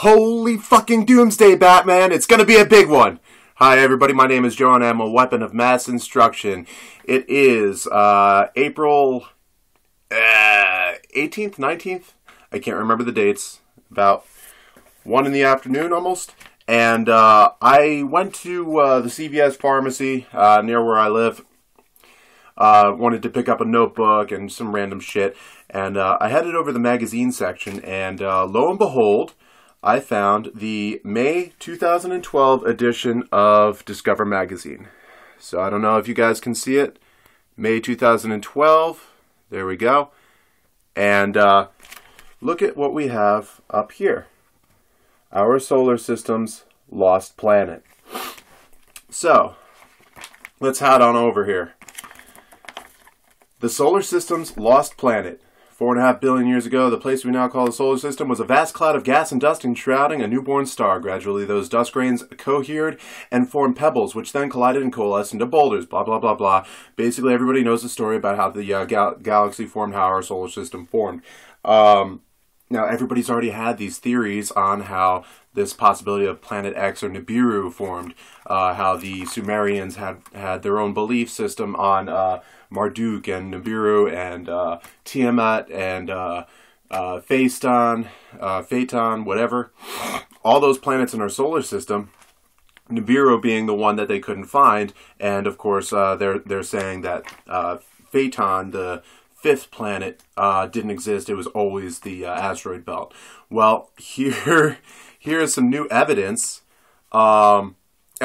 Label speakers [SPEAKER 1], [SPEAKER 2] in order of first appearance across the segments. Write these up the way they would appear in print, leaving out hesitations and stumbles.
[SPEAKER 1] Holy fucking doomsday, Batman! It's gonna be a big one! Hi everybody, my name is Joe and I'm a weapon of mass instruction. It is April 18th, 19th? I can't remember the dates. About 1 in the afternoon almost. And I went to the CVS pharmacy near where I live. Wanted to pick up a notebook and some random shit. And I headed over to the magazine section and lo and behold, I found the May 2012 edition of Discover Magazine. So I don't know if you guys can see it. May 2012. There we go. And look at what we have up here. Our solar system's lost planet. So, let's head on over here. The solar system's lost planet. 4.5 billion years ago, the place we now call the solar system was a vast cloud of gas and dust enshrouding a newborn star. Gradually, those dust grains cohered and formed pebbles, which then collided and coalesced into boulders, blah, blah, blah, blah. Basically, everybody knows the story about how the galaxy formed, how our solar system formed. Now, everybody's already had these theories on how this possibility of Planet X or Nibiru formed, how the Sumerians had their own belief system on Marduk and Nibiru and Tiamat and Phaeton, whatever. All those planets in our solar system, Nibiru being the one that they couldn't find, and of course they're saying that Phaeton, the fifth planet, didn't exist. It was always the asteroid belt. Well, here is some new evidence, and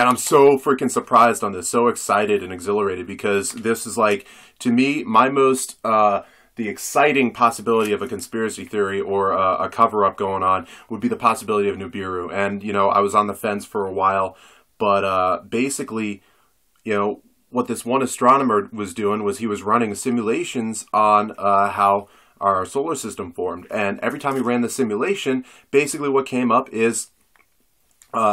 [SPEAKER 1] I'm so freaking surprised on this, so excited and exhilarated, because this is like, to me, my most, the exciting possibility of a conspiracy theory or a cover-up going on would be the possibility of Nibiru. And, you know, I was on the fence for a while, but basically, you know, what this one astronomer was doing was he was running simulations on how our solar system formed. And every time he ran the simulation, basically what came up is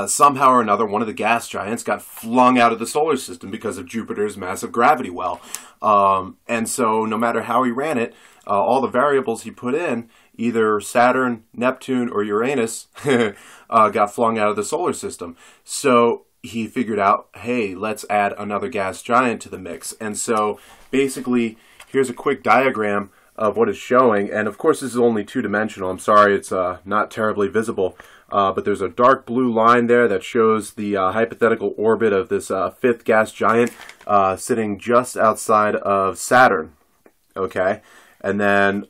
[SPEAKER 1] somehow or another, one of the gas giants got flung out of the solar system because of Jupiter's massive gravity well. And so no matter how he ran it, all the variables he put in, either Saturn, Neptune, or Uranus, got flung out of the solar system. So he figured out, hey, let's add another gas giant to the mix. And so basically, here's a quick diagram of what it's showing. And of course, this is only two-dimensional. I'm sorry, it's not terribly visible. But there's a dark blue line there that shows the hypothetical orbit of this fifth gas giant sitting just outside of Saturn. Okay? And then,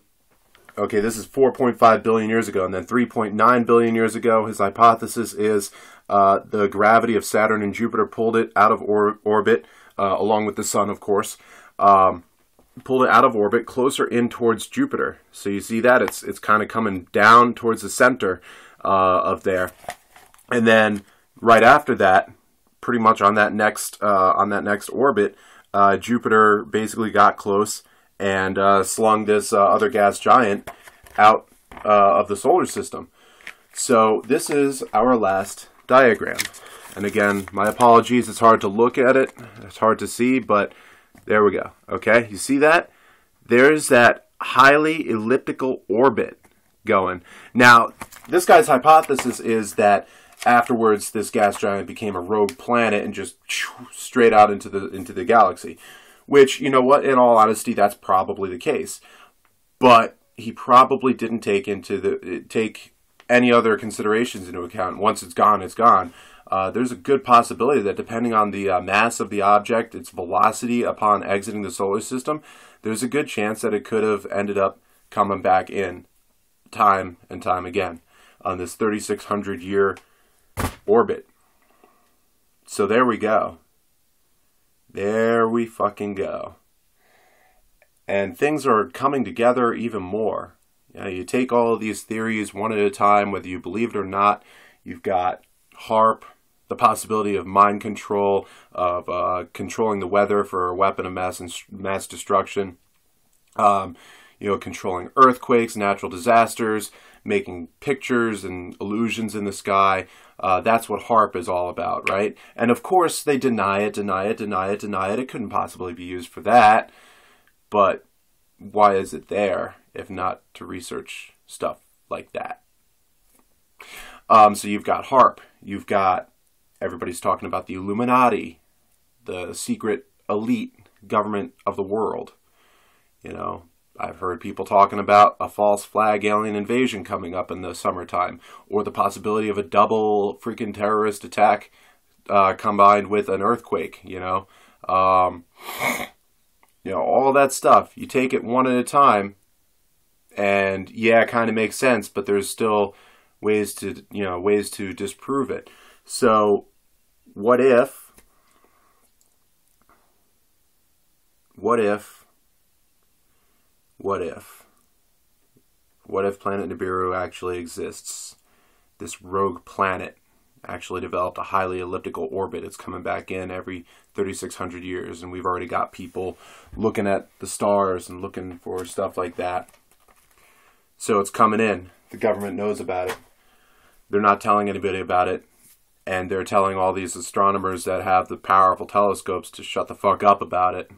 [SPEAKER 1] okay, this is 4.5 billion years ago. And then 3.9 billion years ago, his hypothesis is the gravity of Saturn and Jupiter pulled it out of orbit, along with the sun, of course. Pulled it out of orbit closer in towards Jupiter. So you see that? It's kind of coming down towards the center of there. And then right after that, pretty much on that next orbit, Jupiter basically got close and slung this other gas giant out of the solar system. So this is our last diagram. And again, my apologies, it's hard to look at it, it's hard to see, but there we go. Okay, you see that? There's that highly elliptical orbit going. Now, this guy's hypothesis is that afterwards this gas giant became a rogue planet and just straight out into the galaxy. Which, you know what, in all honesty, that's probably the case. But he probably didn't take any other considerations into account. Once it's gone, it's gone. There's a good possibility that depending on the mass of the object, its velocity upon exiting the solar system, there's a good chance that it could have ended up coming back in time and time again on this 3,600 year orbit. So there we go. There we fucking go. And things are coming together even more. You know, you take all of these theories one at a time, whether you believe it or not. You've got HARP, the possibility of mind control, of controlling the weather for a weapon of mass destruction. You know, controlling earthquakes, natural disasters, making pictures and illusions in the sky. That's what HARP is all about, right? And of course, they deny it. It couldn't possibly be used for that. But why is it there if not to research stuff like that? So you've got HARP. You've got, everybody's talking about the Illuminati, the secret elite government of the world. You know, I've heard people talking about a false flag alien invasion coming up in the summertime, or the possibility of a double freaking terrorist attack combined with an earthquake, you know. All that stuff. You take it one at a time, and yeah, it kind of makes sense, but there's still ways to disprove it. So, what if planet Nibiru actually exists? This rogue planet actually developed a highly elliptical orbit. It's coming back in every 3,600 years, and we've already got people looking at the stars and looking for stuff like that. So it's coming in. The government knows about it. They're not telling anybody about it, and they're telling all these astronomers that have the powerful telescopes to shut the fuck up about it,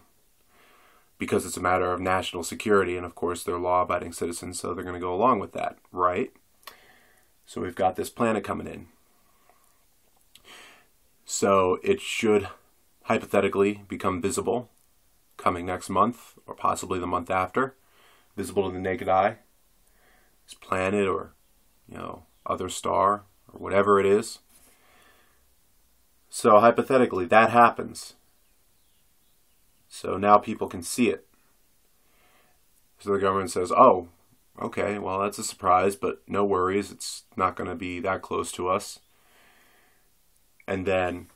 [SPEAKER 1] because it's a matter of national security, and of course they're law-abiding citizens, so they're going to go along with that, right? So we've got this planet coming in. So it should hypothetically become visible coming next month, or possibly the month after, visible to the naked eye. This planet, or other star, or whatever it is. So hypothetically, that happens. So now people can see it. So the government says, oh, okay, well, that's a surprise, but no worries, it's not going to be that close to us. And then,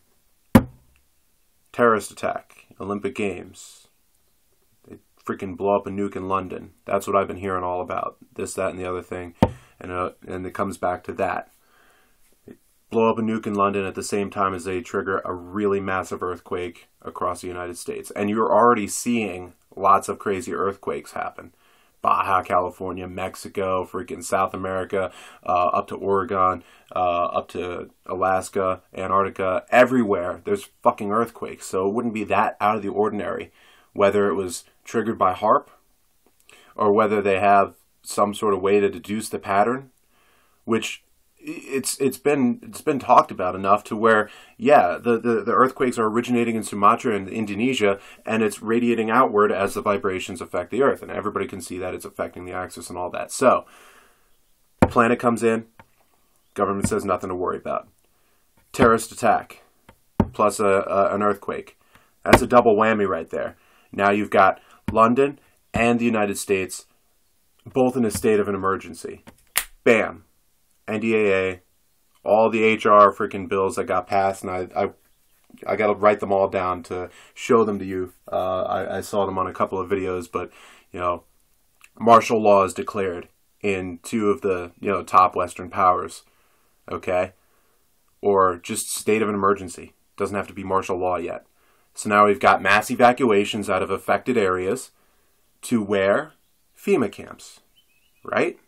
[SPEAKER 1] terrorist attack, Olympic Games. They freaking blow up a nuke in London. That's what I've been hearing all about. This, that, and the other thing. And it comes back to that. They blow up a nuke in London at the same time as they trigger a really massive earthquake across the United States. And you're already seeing lots of crazy earthquakes happen. Baja California, Mexico, freaking South America, up to Oregon, up to Alaska, Antarctica, everywhere there's fucking earthquakes. So it wouldn't be that out of the ordinary, whether it was triggered by HARP, or whether they have some sort of way to deduce the pattern, which it's been talked about enough to where, yeah, the earthquakes are originating in Sumatra and Indonesia, and it's radiating outward as the vibrations affect the Earth, and everybody can see that it's affecting the axis and all that. So, planet comes in, government says nothing to worry about. Terrorist attack, plus an earthquake. That's a double whammy right there. Now you've got London and the United States both in a state of an emergency. Bam. NDAA, all the HR freaking bills that got passed, and I got to write them all down to show them to you. I saw them on a couple of videos, but, martial law is declared in two of the, top Western powers, okay? Or just state of an emergency. Doesn't have to be martial law yet. So now we've got mass evacuations out of affected areas to where? FEMA camps, right?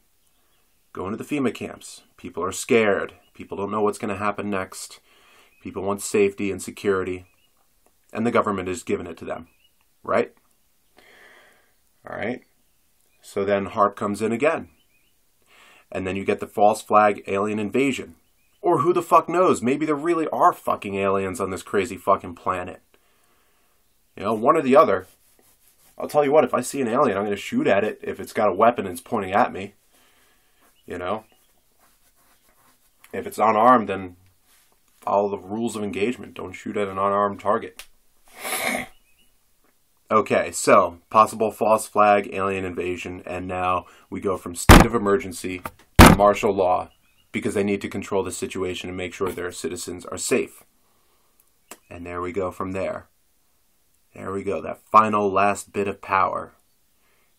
[SPEAKER 1] Going to the FEMA camps. People are scared. People don't know what's going to happen next. People want safety and security. And the government is giving it to them. Right? Alright. So then HARP comes in again. And then you get the false flag alien invasion. Or who the fuck knows? Maybe there really are fucking aliens on this crazy fucking planet. One or the other. I'll tell you what, if I see an alien, I'm going to shoot at it if it's got a weapon and it's pointing at me. If it's unarmed, then follow the rules of engagement. Don't shoot at an unarmed target. Okay, so possible false flag alien invasion, and now we go from state of emergency to martial law because they need to control the situation and make sure their citizens are safe. And there we go from there. There we go, that final last bit of power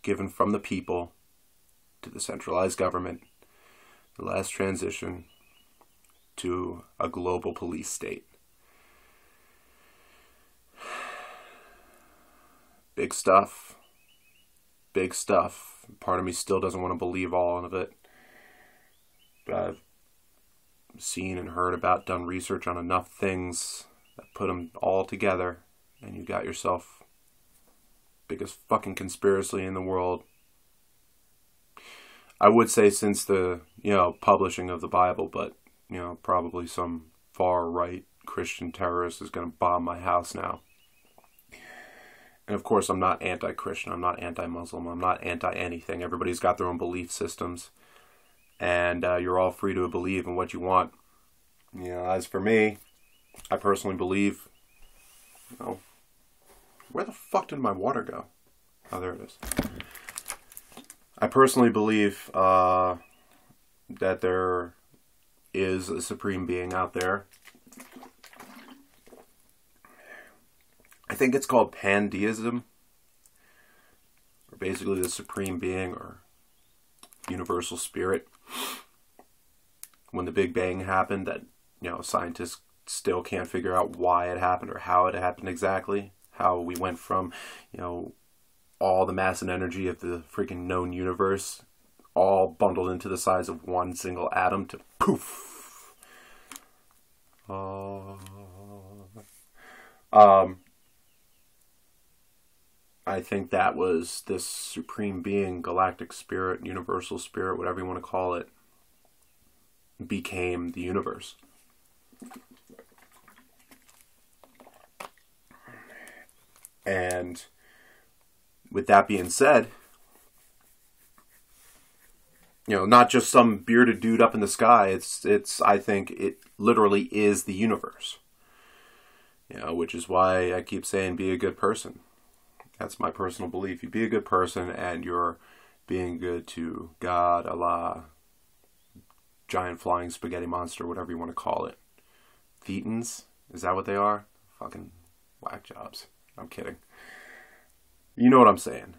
[SPEAKER 1] given from the people to the centralized government. The last transition to a global police state. Big stuff. Big stuff. Part of me still doesn't want to believe all of it. But I've seen and heard about, done research on enough things that put them all together, and you got yourself biggest fucking conspiracy in the world. I would say since the, publishing of the Bible, but probably some far-right Christian terrorist is going to bomb my house now. And of course, I'm not anti-Christian, I'm not anti-Muslim, I'm not anti-anything. Everybody's got their own belief systems, and you're all free to believe in what you want. As for me, I personally believe, where the fuck did my water go? Oh, there it is. I personally believe that there is a supreme being out there. I think it's called pandeism, or basically the supreme being or universal spirit. When the Big Bang happened, that scientists still can't figure out why it happened or how it happened exactly. How we went from all the mass and energy of the freaking known universe all bundled into the size of one single atom to poof. I think that was this supreme being, galactic spirit, universal spirit, whatever you want to call it, became the universe. And with that being said, not just some bearded dude up in the sky. It's I think it literally is the universe. Which is why I keep saying be a good person. That's my personal belief. You be a good person and you're being good to God, Allah, giant flying spaghetti monster, whatever you want to call it. Thetans? Is that what they are? Fucking whack jobs. I'm kidding. You know what I'm saying.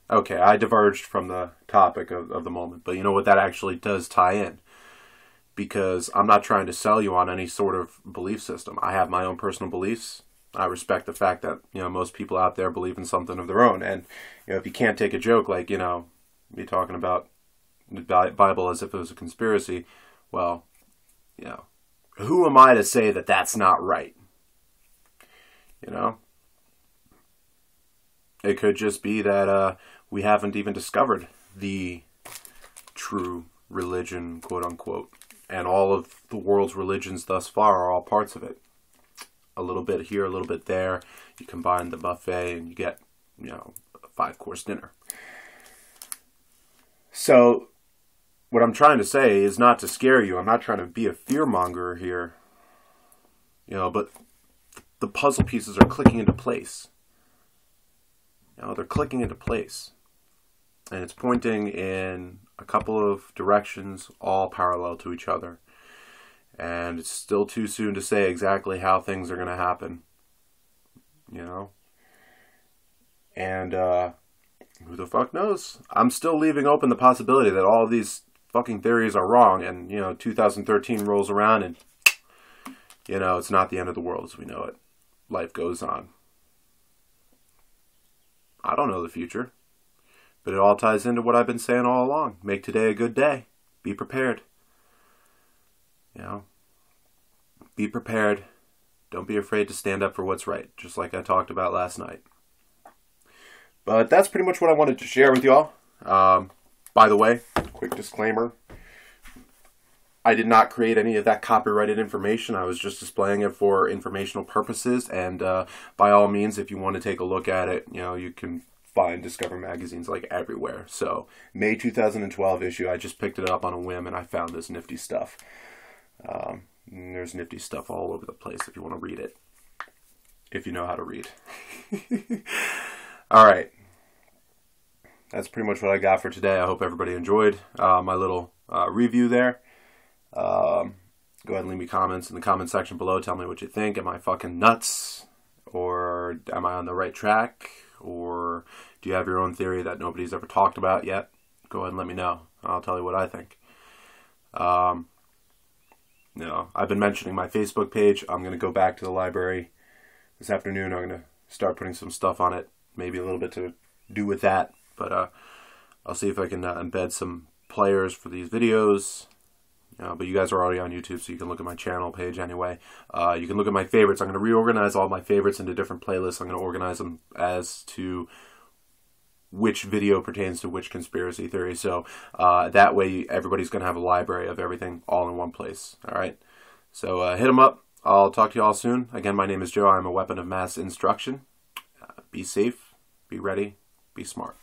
[SPEAKER 1] Okay, I diverged from the topic of the moment, but you know what, that actually does tie in. Because I'm not trying to sell you on any sort of belief system. I have my own personal beliefs. I respect the fact that, most people out there believe in something of their own. And, if you can't take a joke like, be talking about the Bible as if it was a conspiracy, well, who am I to say that that's not right? It could just be that we haven't even discovered the true religion, quote unquote. And all of the world's religions thus far are all parts of it. A little bit here, a little bit there. You combine the buffet and you get, a 5-course dinner. So, what I'm trying to say is not to scare you. I'm not trying to be a fearmonger here. But the puzzle pieces are clicking into place. They're clicking into place. And it's pointing in a couple of directions, all parallel to each other. And it's still too soon to say exactly how things are going to happen. And who the fuck knows? I'm still leaving open the possibility that all of these fucking theories are wrong. And, 2013 rolls around and, it's not the end of the world as we know it. Life goes on. I don't know the future. But it all ties into what I've been saying all along. Make today a good day. Be prepared. Be prepared. Don't be afraid to stand up for what's right, just like I talked about last night. But that's pretty much what I wanted to share with y'all. By the way, quick disclaimer. I did not create any of that copyrighted information. I was just displaying it for informational purposes. And by all means, if you want to take a look at it, you can find Discover magazines like everywhere. So, May 2012 issue, I just picked it up on a whim and I found this nifty stuff. There's nifty stuff all over the place if you want to read it. If you know how to read. Alright. That's pretty much what I got for today. I hope everybody enjoyed my little review there. Go ahead and leave me comments in the comment section below. Tell me what you think. Am I fucking nuts? Or am I on the right track? Or do you have your own theory that nobody's ever talked about yet? Go ahead and let me know. I'll tell you what I think. I've been mentioning my Facebook page. I'm going to go back to the library this afternoon. I'm going to start putting some stuff on it. Maybe a little bit to do with that. But I'll see if I can embed some players for these videos. But you guys are already on YouTube, so you can look at my channel page anyway. You can look at my favorites. I'm going to reorganize all my favorites into different playlists. I'm going to organize them as to which video pertains to which conspiracy theory. So that way everybody's going to have a library of everything all in one place. All right. So hit them up. I'll talk to you all soon. Again, my name is Joe. I'm a weapon of mass instruction. Be safe, be ready, be smart.